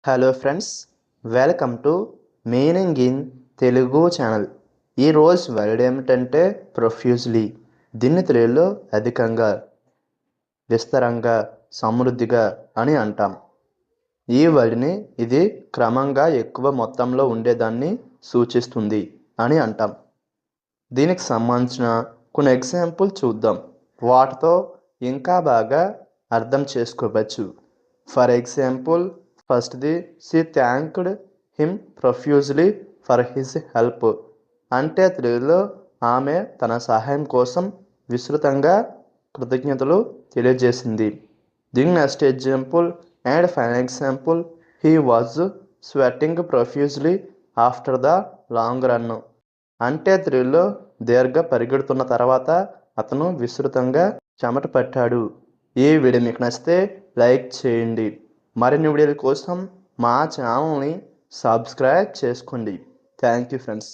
Hello friends, welcome to meaning in Telugu channel. ఈరోజు word ఏమిటంటే profusely. దీన్ని తెలుగులో అధికంగా, విస్తారంగా, సమృద్ధిగా అని అంటాం. ఈ వర్డ్ని ఇది క్రమంగా ఎక్కువ మొత్తంలో ఉండేదాన్ని సూచిస్తుంది అని అంటాం. దీనికి సంబంధించిన కొన్ని ఎగ్జాంపుల్ చూద్దాం. వాటితో ఇంకా బాగా అర్థం చేసుకోవచ్చు. ఫర్ ఎగ్జాంపుల్, ఫస్ట్ది, she thanked him profusely for his help. అంటే తెలుగులో ఆమె తన సహాయం కోసం విస్తృతంగా కృతజ్ఞతలు తెలియజేసింది. దీని next example and final example, he was sweating profusely after the long run. అంటే తెలుగులో దీర్ఘ పరిగెడుతున్న తర్వాత అతను విస్తృతంగా చెమట పట్టాడు. ఈ వీడియో మీకు నచ్చితే లైక్ చేయండి. మరిన్ని వీడియోల కోసం మా ఛానల్ని సబ్స్క్రైబ్ చేసుకోండి. Thank you friends.